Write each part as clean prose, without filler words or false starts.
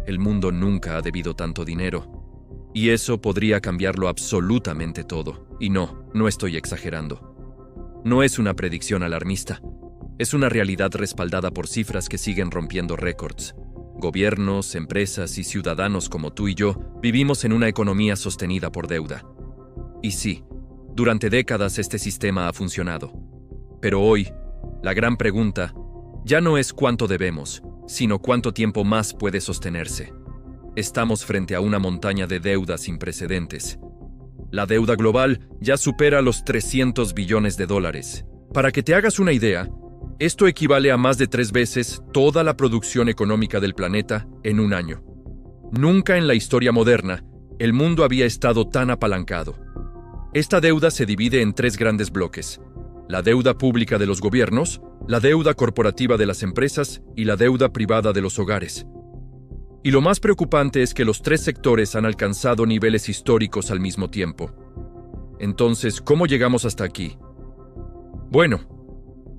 el mundo nunca ha debido tanto dinero. Y eso podría cambiarlo absolutamente todo. Y no estoy exagerando. No es una predicción alarmista. Es una realidad respaldada por cifras que siguen rompiendo récords. Gobiernos, empresas y ciudadanos como tú y yo vivimos en una economía sostenida por deuda. Y sí, durante décadas este sistema ha funcionado. Pero hoy, la gran pregunta ya no es cuánto debemos, sino cuánto tiempo más puede sostenerse. Estamos frente a una montaña de deuda sin precedentes. La deuda global ya supera los $300 billones. Para que te hagas una idea, esto equivale a más de 3 veces toda la producción económica del planeta en un año. Nunca en la historia moderna el mundo había estado tan apalancado. Esta deuda se divide en 3 grandes bloques: la deuda pública de los gobiernos, la deuda corporativa de las empresas y la deuda privada de los hogares. Y lo más preocupante es que los 3 sectores han alcanzado niveles históricos al mismo tiempo. Entonces, ¿cómo llegamos hasta aquí? Bueno,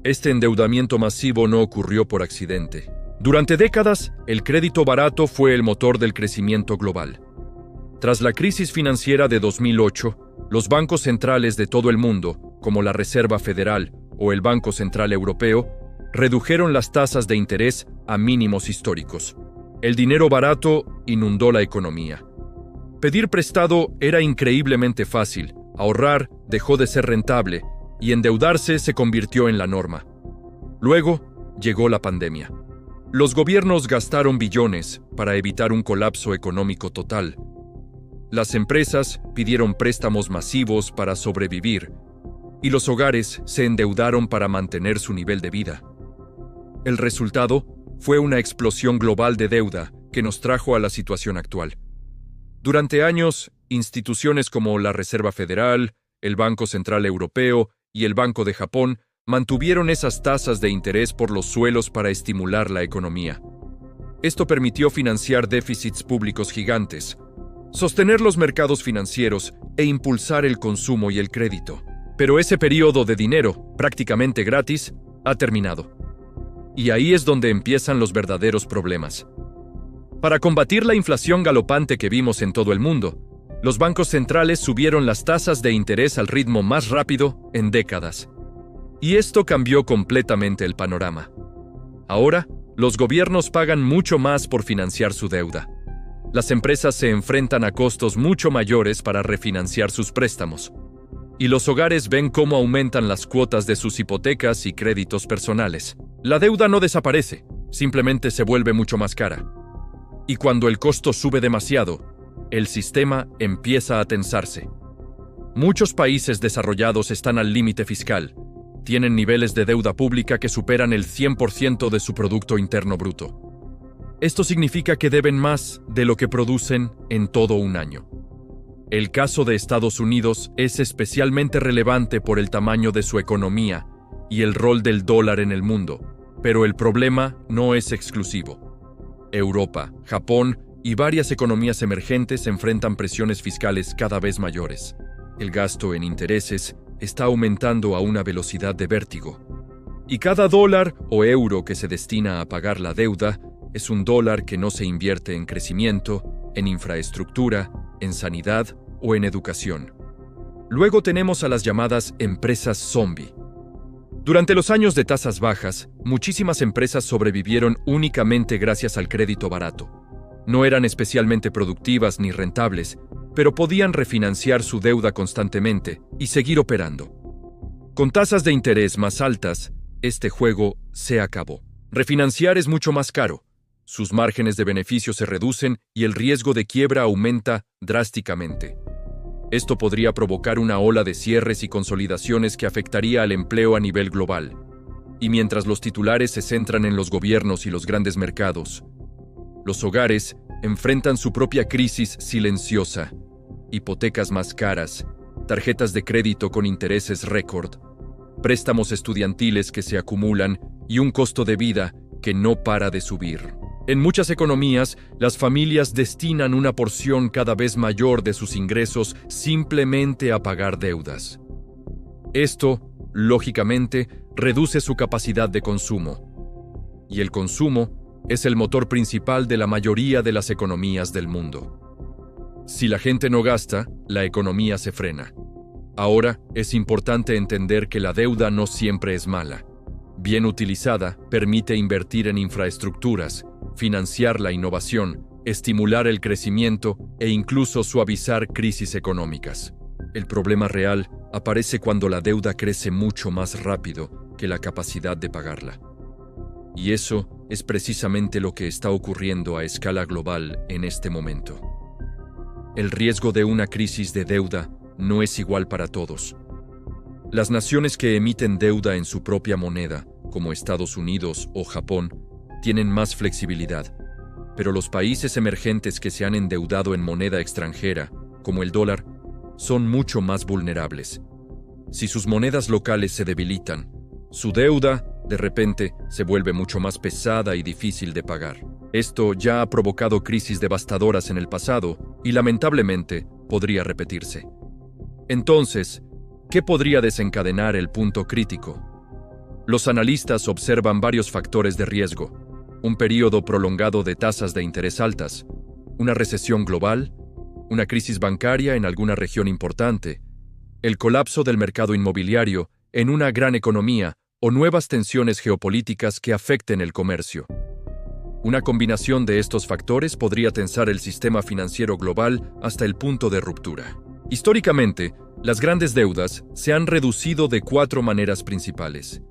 este endeudamiento masivo no ocurrió por accidente. Durante décadas, el crédito barato fue el motor del crecimiento global. Tras la crisis financiera de 2008, los bancos centrales de todo el mundo, como la Reserva Federal o el Banco Central Europeo, redujeron las tasas de interés a mínimos históricos. El dinero barato inundó la economía. Pedir prestado era increíblemente fácil, ahorrar dejó de ser rentable y endeudarse se convirtió en la norma. Luego llegó la pandemia. Los gobiernos gastaron billones para evitar un colapso económico total. Las empresas pidieron préstamos masivos para sobrevivir y los hogares se endeudaron para mantener su nivel de vida. El resultado fue una explosión global de deuda que nos trajo a la situación actual. Durante años, instituciones como la Reserva Federal, el Banco Central Europeo y el Banco de Japón mantuvieron esas tasas de interés por los suelos para estimular la economía. Esto permitió financiar déficits públicos gigantes, sostener los mercados financieros e impulsar el consumo y el crédito. Pero ese periodo de dinero, prácticamente gratis, ha terminado. Y ahí es donde empiezan los verdaderos problemas. Para combatir la inflación galopante que vimos en todo el mundo, los bancos centrales subieron las tasas de interés al ritmo más rápido en décadas. Y esto cambió completamente el panorama. Ahora, los gobiernos pagan mucho más por financiar su deuda. Las empresas se enfrentan a costos mucho mayores para refinanciar sus préstamos. Y los hogares ven cómo aumentan las cuotas de sus hipotecas y créditos personales. La deuda no desaparece, simplemente se vuelve mucho más cara. Y cuando el costo sube demasiado, el sistema empieza a tensarse. Muchos países desarrollados están al límite fiscal. Tienen niveles de deuda pública que superan el 100% de su Producto Interno Bruto. Esto significa que deben más de lo que producen en todo un año. El caso de Estados Unidos es especialmente relevante por el tamaño de su economía y el rol del dólar en el mundo, pero el problema no es exclusivo. Europa, Japón y varias economías emergentes enfrentan presiones fiscales cada vez mayores. El gasto en intereses está aumentando a una velocidad de vértigo. Y cada dólar o euro que se destina a pagar la deuda es un dólar que no se invierte en crecimiento, en infraestructura, en sanidad o en educación. Luego tenemos a las llamadas empresas zombie. Durante los años de tasas bajas, muchísimas empresas sobrevivieron únicamente gracias al crédito barato. No eran especialmente productivas ni rentables, pero podían refinanciar su deuda constantemente y seguir operando. Con tasas de interés más altas, este juego se acabó. Refinanciar es mucho más caro. Sus márgenes de beneficio se reducen y el riesgo de quiebra aumenta drásticamente. Esto podría provocar una ola de cierres y consolidaciones que afectaría al empleo a nivel global. Y mientras los titulares se centran en los gobiernos y los grandes mercados, los hogares enfrentan su propia crisis silenciosa, hipotecas más caras, tarjetas de crédito con intereses récord, préstamos estudiantiles que se acumulan y un costo de vida que no para de subir. En muchas economías, las familias destinan una porción cada vez mayor de sus ingresos simplemente a pagar deudas. Esto, lógicamente, reduce su capacidad de consumo. Y el consumo es el motor principal de la mayoría de las economías del mundo. Si la gente no gasta, la economía se frena. Ahora, es importante entender que la deuda no siempre es mala. Bien utilizada, permite invertir en infraestructuras, financiar la innovación, estimular el crecimiento e incluso suavizar crisis económicas. El problema real aparece cuando la deuda crece mucho más rápido que la capacidad de pagarla. Y eso es precisamente lo que está ocurriendo a escala global en este momento. El riesgo de una crisis de deuda no es igual para todos. Las naciones que emiten deuda en su propia moneda, como Estados Unidos o Japón, tienen más flexibilidad, pero los países emergentes que se han endeudado en moneda extranjera, como el dólar, son mucho más vulnerables. Si sus monedas locales se debilitan, su deuda, de repente, se vuelve mucho más pesada y difícil de pagar. Esto ya ha provocado crisis devastadoras en el pasado y, lamentablemente, podría repetirse. Entonces, ¿qué podría desencadenar el punto crítico? Los analistas observan varios factores de riesgo: un periodo prolongado de tasas de interés altas, una recesión global, una crisis bancaria en alguna región importante, el colapso del mercado inmobiliario en una gran economía o nuevas tensiones geopolíticas que afecten el comercio. Una combinación de estos factores podría tensar el sistema financiero global hasta el punto de ruptura. Históricamente, las grandes deudas se han reducido de 4 maneras principales.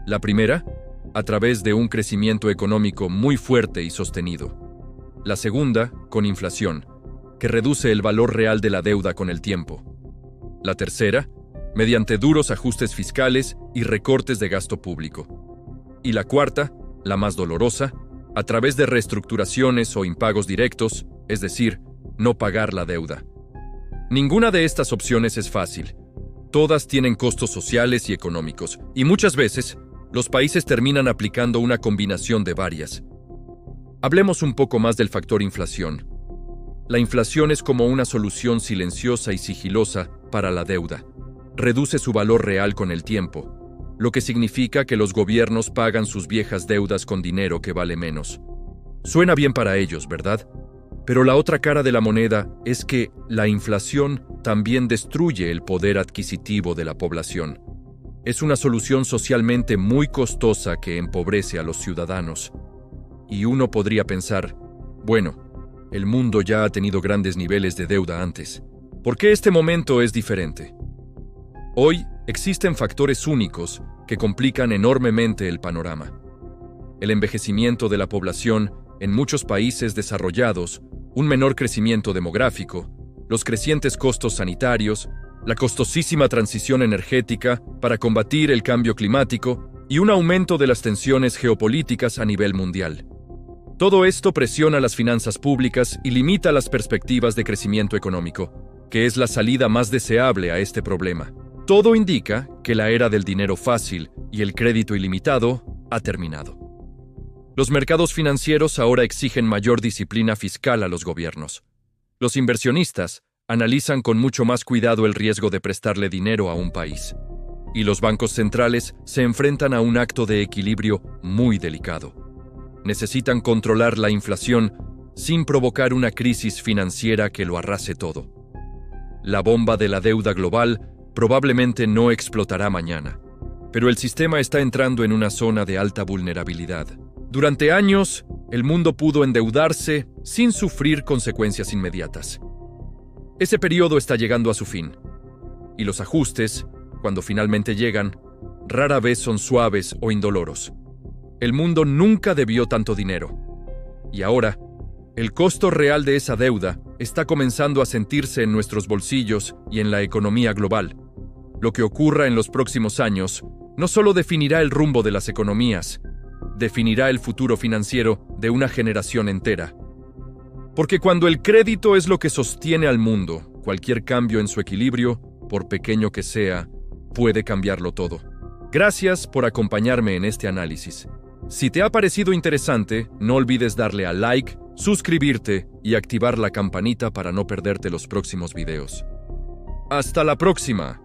La primera, a través de un crecimiento económico muy fuerte y sostenido. La segunda, con inflación, que reduce el valor real de la deuda con el tiempo. La tercera, mediante duros ajustes fiscales y recortes de gasto público. Y la cuarta, la más dolorosa, a través de reestructuraciones o impagos directos, es decir, no pagar la deuda. Ninguna de estas opciones es fácil. Todas tienen costos sociales y económicos, y muchas veces, los países terminan aplicando una combinación de varias. Hablemos un poco más del factor inflación. La inflación es como una solución silenciosa y sigilosa para la deuda. Reduce su valor real con el tiempo, lo que significa que los gobiernos pagan sus viejas deudas con dinero que vale menos. Suena bien para ellos, ¿verdad? Pero la otra cara de la moneda es que la inflación también destruye el poder adquisitivo de la población. Es una solución socialmente muy costosa que empobrece a los ciudadanos. Y uno podría pensar, bueno, el mundo ya ha tenido grandes niveles de deuda antes. ¿Por qué este momento es diferente? Hoy existen factores únicos que complican enormemente el panorama. El envejecimiento de la población en muchos países desarrollados, un menor crecimiento demográfico, los crecientes costos sanitarios, la costosísima transición energética para combatir el cambio climático y un aumento de las tensiones geopolíticas a nivel mundial. Todo esto presiona las finanzas públicas y limita las perspectivas de crecimiento económico, que es la salida más deseable a este problema. Todo indica que la era del dinero fácil y el crédito ilimitado ha terminado. Los mercados financieros ahora exigen mayor disciplina fiscal a los gobiernos. Los inversionistas analizan con mucho más cuidado el riesgo de prestarle dinero a un país. Y los bancos centrales se enfrentan a un acto de equilibrio muy delicado. Necesitan controlar la inflación sin provocar una crisis financiera que lo arrase todo. La bomba de la deuda global probablemente no explotará mañana, pero el sistema está entrando en una zona de alta vulnerabilidad. Durante años, el mundo pudo endeudarse sin sufrir consecuencias inmediatas. Ese periodo está llegando a su fin, y los ajustes, cuando finalmente llegan, rara vez son suaves o indoloros. El mundo nunca debió tanto dinero, y ahora, el costo real de esa deuda está comenzando a sentirse en nuestros bolsillos y en la economía global. Lo que ocurra en los próximos años no solo definirá el rumbo de las economías, definirá el futuro financiero de una generación entera. Porque cuando el crédito es lo que sostiene al mundo, cualquier cambio en su equilibrio, por pequeño que sea, puede cambiarlo todo. Gracias por acompañarme en este análisis. Si te ha parecido interesante, no olvides darle a like, suscribirte y activar la campanita para no perderte los próximos videos. ¡Hasta la próxima!